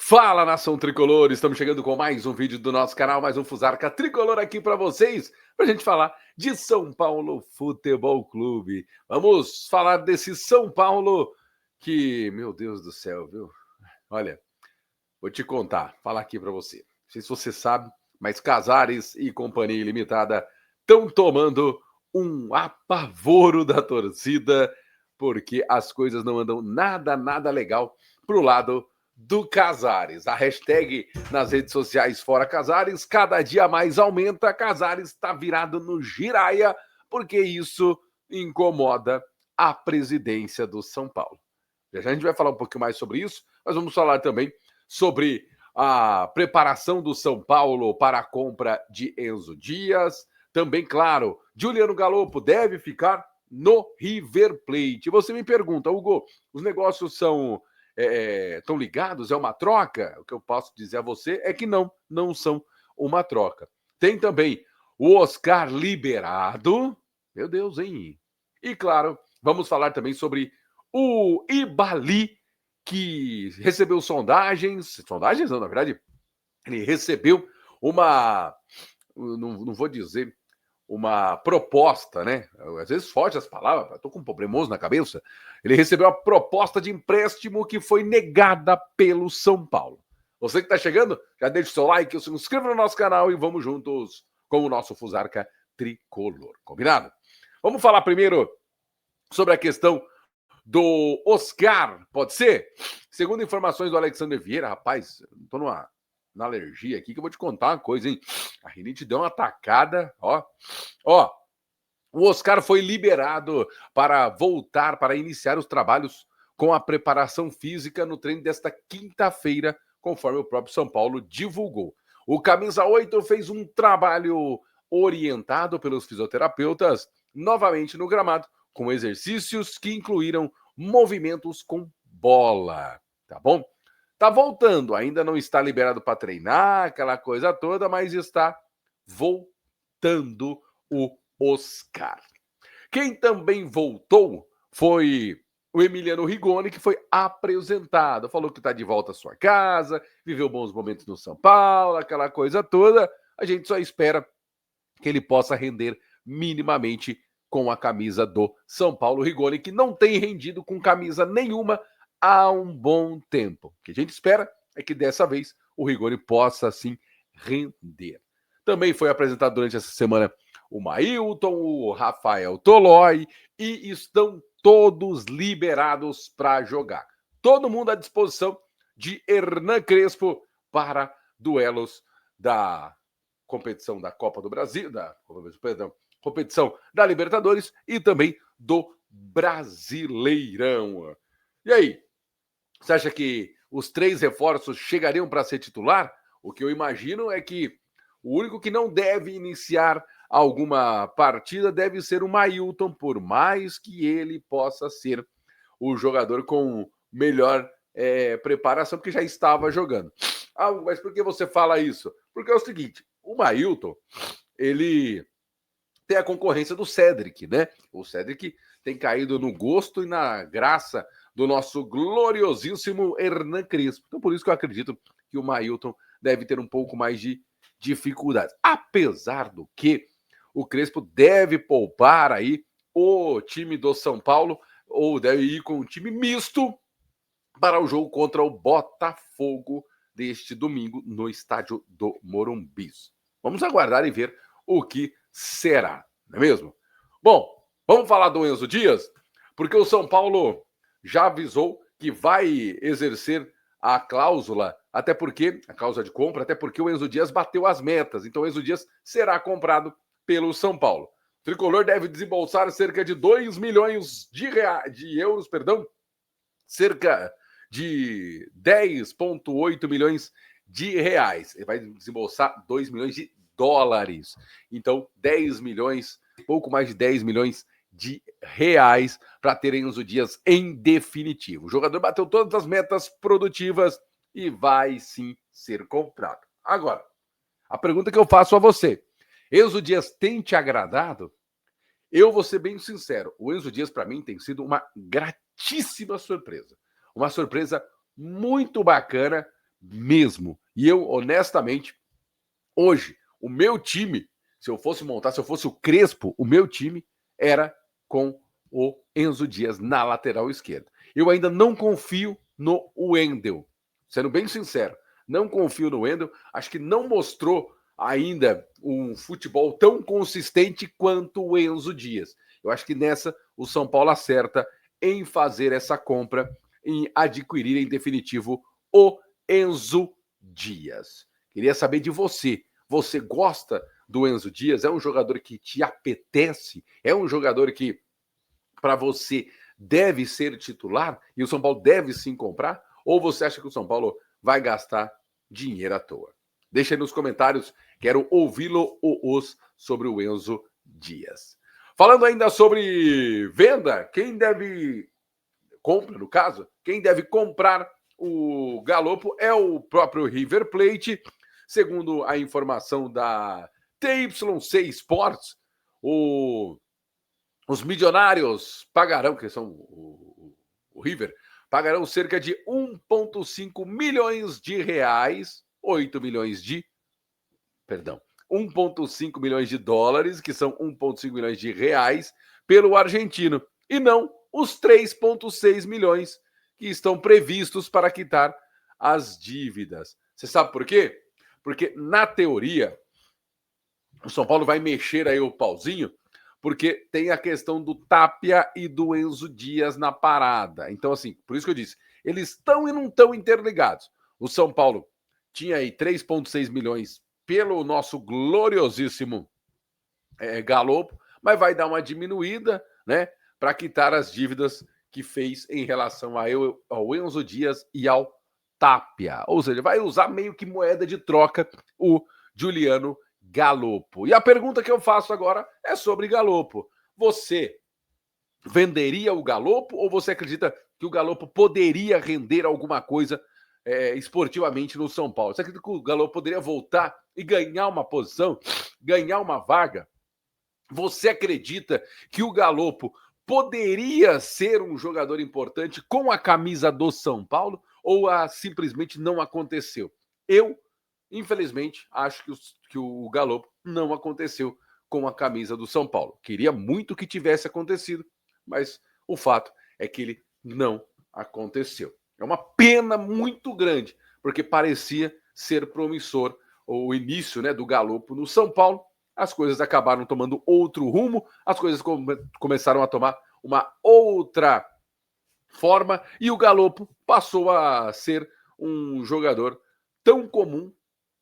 Fala, nação tricolor! Estamos chegando com mais um vídeo do nosso canal, mais um Fusarca Tricolor aqui para vocês, para a gente falar de São Paulo Futebol Clube. Vamos falar desse São Paulo que, meu Deus do céu, viu? Olha, vou te contar, falar aqui para você. Não sei se você sabe, mas Casares e Companhia Ilimitada estão tomando um apavoro da torcida, porque as coisas não andam nada legal pro lado do Casares. A hashtag nas redes sociais Fora Casares, cada dia mais aumenta. Casares está virado no giraia, porque isso incomoda a presidência do São Paulo. Já a gente vai falar um pouquinho mais sobre isso, mas vamos falar também sobre a preparação do São Paulo para a compra de Enzo Dias. Também, claro, Juliano Galopo deve ficar no River Plate. Você me pergunta, Hugo, os negócios são estão ligados? É uma troca? O que eu posso dizer a você é que não são uma troca. Tem também o Oscar liberado. Meu Deus, hein? E, claro, vamos falar também sobre o Ibali, que recebeu sondagens não, na verdade, ele recebeu uma, não vou dizer uma proposta, né? Às vezes foge as palavras, estou com um problemoso na cabeça. Ele recebeu a proposta de empréstimo que foi negada pelo São Paulo. Você que está chegando, já deixa o seu like, se inscreva no nosso canal e vamos juntos com o nosso Fusarca Tricolor. Combinado? Vamos falar primeiro sobre a questão do Oscar, pode ser? Segundo informações do Alexander Vieira, rapaz, estou na alergia aqui, que eu vou te contar uma coisa, hein? A rinite deu uma atacada, ó. O Oscar foi liberado para voltar, para iniciar os trabalhos com a preparação física no treino desta quinta-feira, conforme o próprio São Paulo divulgou. O Camisa 8 fez um trabalho orientado pelos fisioterapeutas, novamente no gramado, com exercícios que incluíram movimentos com bola, tá bom? Tá voltando, ainda não está liberado para treinar, aquela coisa toda, mas está voltando o Oscar. Quem também voltou foi o Emiliano Rigoni, que foi apresentado. Falou que está de volta à sua casa, viveu bons momentos no São Paulo, aquela coisa toda. A gente só espera que ele possa render minimamente com a camisa do São Paulo. Rigoni, que não tem rendido com camisa nenhuma há um bom tempo. O que a gente espera é que dessa vez o Rigoni possa, sim, render. Também foi apresentado durante essa semana o Mailton, o Rafael Tolói, e estão todos liberados para jogar. Todo mundo à disposição de Hernan Crespo para duelos da competição da Copa do Brasil, competição da Libertadores e também do Brasileirão. E aí, você acha que os 3 reforços chegariam para ser titular? O que eu imagino é que o único que não deve iniciar alguma partida deve ser o Mailton, por mais que ele possa ser o jogador com melhor preparação, porque já estava jogando. Ah, mas por que você fala isso? Porque é o seguinte, o Mailton, ele tem a concorrência do Cédric, né? O Cédric tem caído no gosto e na graça do nosso gloriosíssimo Hernan Crespo. Então, por isso que eu acredito que o Mailton deve ter um pouco mais de dificuldades. Apesar do que o Crespo deve poupar aí o time do São Paulo, ou deve ir com um time misto para o jogo contra o Botafogo deste domingo no estádio do Morumbi. Vamos aguardar e ver o que será, não é mesmo? Bom, vamos falar do Enzo Dias, porque o São Paulo já avisou que vai exercer a cláusula, até porque, a cláusula de compra, até porque o Enzo Dias bateu as metas, então o Enzo Dias será comprado pelo São Paulo. O Tricolor deve desembolsar cerca de 2 milhões de euros, cerca de 10,8 milhões de reais. Ele vai desembolsar 2 milhões de dólares. Então, 10 milhões, pouco mais de 10 milhões de reais para ter Enzo Dias em definitivo. O jogador bateu todas as metas produtivas e vai sim ser comprado. Agora, a pergunta que eu faço a você: Enzo Dias tem te agradado? Eu vou ser bem sincero, o Enzo Dias para mim tem sido uma gratíssima surpresa. Uma surpresa muito bacana mesmo. E eu, honestamente, hoje, o meu time, se eu fosse montar, se eu fosse o Crespo, o meu time era com o Enzo Dias na lateral esquerda. Eu ainda não confio no Wendel, sendo bem sincero. Não confio no Wendel. Acho que não mostrou ainda um futebol tão consistente quanto o Enzo Dias. Eu acho que nessa o São Paulo acerta em fazer essa compra, em adquirir em definitivo o Enzo Dias. Queria saber de você. Você gosta do Enzo Dias? É um jogador que te apetece? É um jogador que, para você, deve ser titular e o São Paulo deve sim comprar? Ou você acha que o São Paulo vai gastar dinheiro à toa? Deixa aí nos comentários, quero ouvi-lo-os sobre o Enzo Dias. Falando ainda sobre venda, quem deve compra, no caso, quem deve comprar o Galopo é o próprio River Plate. Segundo a informação da TYC Sports, os milionários pagarão, que são o River, pagarão cerca de 1,5 milhões de reais, 8 milhões de... Perdão, 1,5 milhões de dólares, que são 1,5 milhões de reais, pelo argentino. E não os 3,6 milhões que estão previstos para quitar as dívidas. Você sabe por quê? Porque, na teoria, o São Paulo vai mexer aí o pauzinho, porque tem a questão do Tapia e do Enzo Dias na parada. Então, assim, por isso que eu disse, eles estão e não estão interligados. O São Paulo tinha aí 3,6 milhões pelo nosso gloriosíssimo Galopo, mas vai dar uma diminuída, né, para quitar as dívidas que fez em relação ao Enzo Dias e ao Tapia. Ou seja, vai usar meio que moeda de troca o Juliano Galopo. E a pergunta que eu faço agora é sobre Galopo. Você venderia o Galopo ou você acredita que o Galopo poderia render alguma coisa esportivamente no São Paulo? Você acredita que o Galopo poderia voltar e ganhar uma posição, ganhar uma vaga? Você acredita que o Galopo poderia ser um jogador importante com a camisa do São Paulo ou simplesmente não aconteceu? Eu, infelizmente, acho que o Galopo não aconteceu com a camisa do São Paulo. Queria muito que tivesse acontecido, mas o fato é que ele não aconteceu. É uma pena muito grande, porque parecia ser promissor o início, né, do Galopo no São Paulo. As coisas acabaram tomando outro rumo, as coisas começaram a tomar uma outra forma e o Galopo passou a ser um jogador tão comum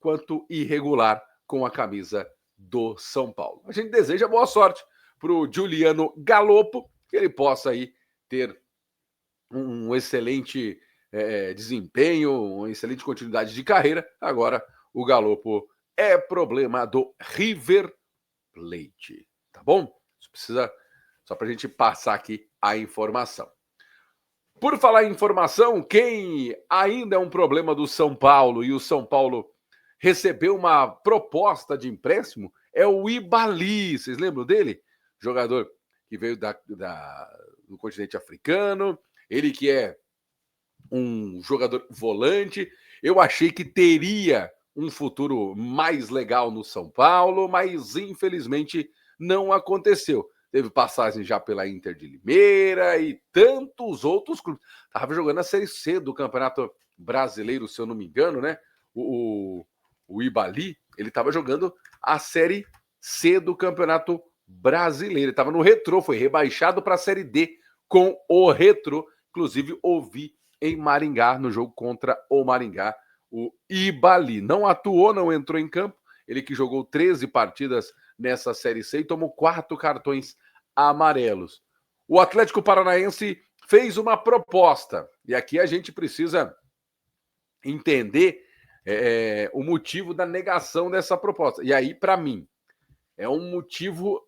quanto irregular com a camisa do São Paulo. A gente deseja boa sorte para o Juliano Galopo, que ele possa aí ter um excelente desempenho, uma excelente continuidade de carreira. Agora, o Galopo é problema do River Plate, tá bom? Isso precisa, só para a gente passar aqui a informação. Por falar em informação, quem ainda é um problema do São Paulo e o São Paulo recebeu uma proposta de empréstimo é o Ibali. Vocês lembram dele? Jogador que veio do continente africano, ele que é um jogador volante. Eu achei que teria um futuro mais legal no São Paulo, mas infelizmente não aconteceu. Teve passagem já pela Inter de Limeira e tantos outros clubes. Estava jogando a Série C do Campeonato Brasileiro, se eu não me engano, né? O Ibali, ele estava jogando a Série C do Campeonato Brasileiro. Ele estava no Retrô, foi rebaixado para a Série D com o Retrô. Inclusive, ouvi em Maringá, no jogo contra o Maringá, o Ibali. Não atuou, não entrou em campo. Ele que jogou 13 partidas nessa Série C e tomou 4 cartões amarelos. O Atlético Paranaense fez uma proposta. E aqui a gente precisa entender o motivo da negação dessa proposta. E aí, para mim, é um motivo,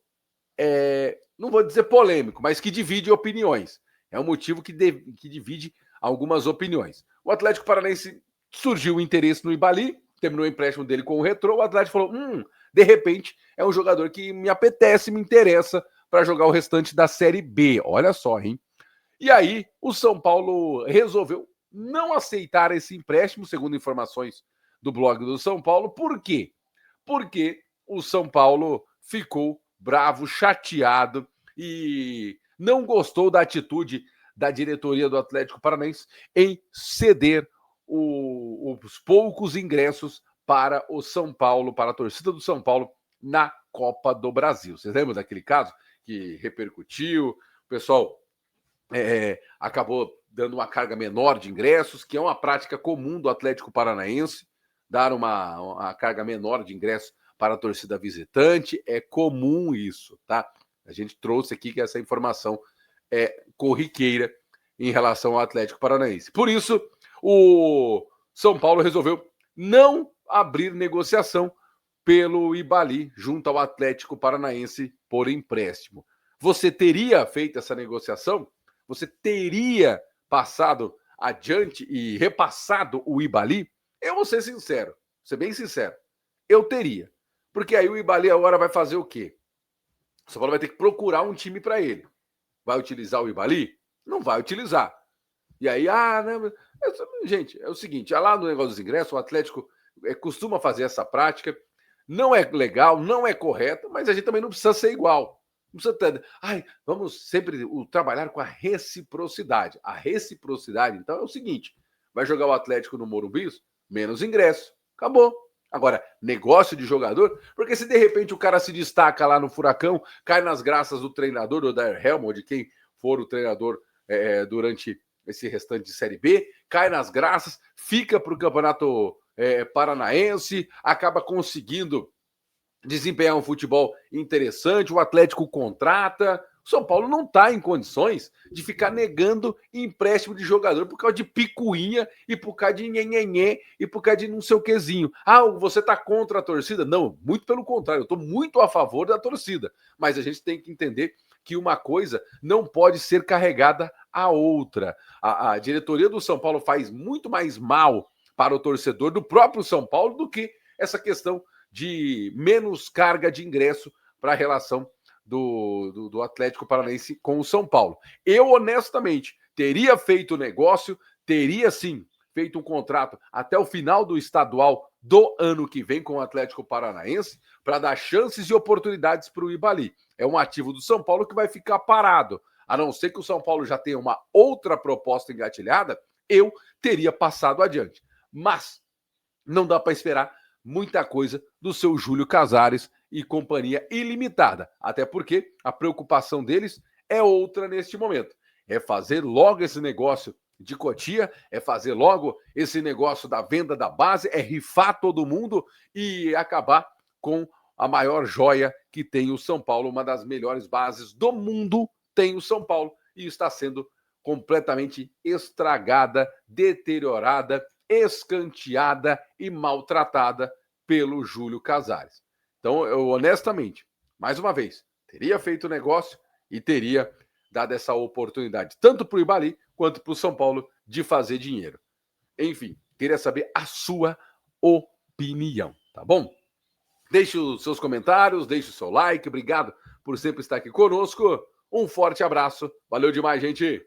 não vou dizer polêmico, mas que divide opiniões. É um motivo que divide algumas opiniões. O Atlético Paranaense surgiu o interesse no Ibali, terminou o empréstimo dele com o Retrô, o Atlético falou, de repente, é um jogador que me apetece, me interessa para jogar o restante da Série B. Olha só, hein? E aí, o São Paulo resolveu não aceitar esse empréstimo, segundo informações do blog do São Paulo. Por quê? Porque o São Paulo ficou bravo, chateado e não gostou da atitude da diretoria do Atlético Paranaense em ceder os poucos ingressos para o São Paulo, para a torcida do São Paulo na Copa do Brasil. Vocês lembram daquele caso que repercutiu? O pessoal acabou dando uma carga menor de ingressos, que é uma prática comum do Atlético Paranaense, dar uma carga menor de ingressos para a torcida visitante. É comum isso, tá? A gente trouxe aqui que essa informação é corriqueira em relação ao Atlético Paranaense. Por isso, o São Paulo resolveu não abrir negociação pelo Ibali junto ao Atlético Paranaense por empréstimo. Você teria feito essa negociação? Você teria passado adiante e repassado o Ibali? Eu vou ser sincero, ser bem sincero. Eu teria. Porque aí o Ibali agora vai fazer o quê? O São Paulo vai ter que procurar um time para ele. Vai utilizar o Ibali? Não vai utilizar. E aí, não, gente, é o seguinte, lá no negócio dos ingressos, o Atlético costuma fazer essa prática, não é legal, não é correto, mas a gente também não precisa ser igual. Não precisa ter, vamos sempre trabalhar com a reciprocidade. A reciprocidade, então, é o seguinte, vai jogar o Atlético no Morumbi, menos ingresso, acabou. Agora, negócio de jogador, porque se de repente o cara se destaca lá no Furacão, cai nas graças do treinador, do Dair Helmond, de quem for o treinador durante esse restante de Série B, cai nas graças, fica para o Campeonato Paranaense, acaba conseguindo desempenhar um futebol interessante, o Atlético contrata. O São Paulo não está em condições de ficar negando empréstimo de jogador por causa de picuinha e por causa de nhenhenhê e por causa de não sei o quezinho. Você está contra a torcida? Não, muito pelo contrário, eu estou muito a favor da torcida. Mas a gente tem que entender que uma coisa não pode ser carregada à outra. A diretoria do São Paulo faz muito mais mal para o torcedor do próprio São Paulo do que essa questão de menos carga de ingresso para a relação do Atlético Paranaense com o São Paulo. Eu, honestamente, teria feito o negócio, teria sim feito um contrato até o final do estadual do ano que vem com o Atlético Paranaense para dar chances e oportunidades para o Ibali. É um ativo do São Paulo que vai ficar parado. A não ser que o São Paulo já tenha uma outra proposta engatilhada, eu teria passado adiante. Mas não dá para esperar muita coisa do seu Júlio Casares e companhia ilimitada. Até porque a preocupação deles é outra neste momento. É fazer logo esse negócio de Cotia, é fazer logo esse negócio da venda da base, é rifar todo mundo e acabar com a maior joia que tem o São Paulo, uma das melhores bases do mundo tem o São Paulo e está sendo completamente estragada, deteriorada, escanteada e maltratada pelo Júlio Casares. Então, eu honestamente, mais uma vez, teria feito o negócio e teria dado essa oportunidade, tanto para o Ibali quanto para o São Paulo, de fazer dinheiro. Enfim, queria saber a sua opinião, tá bom? Deixe os seus comentários, deixe o seu like, obrigado por sempre estar aqui conosco. Um forte abraço, valeu demais, gente!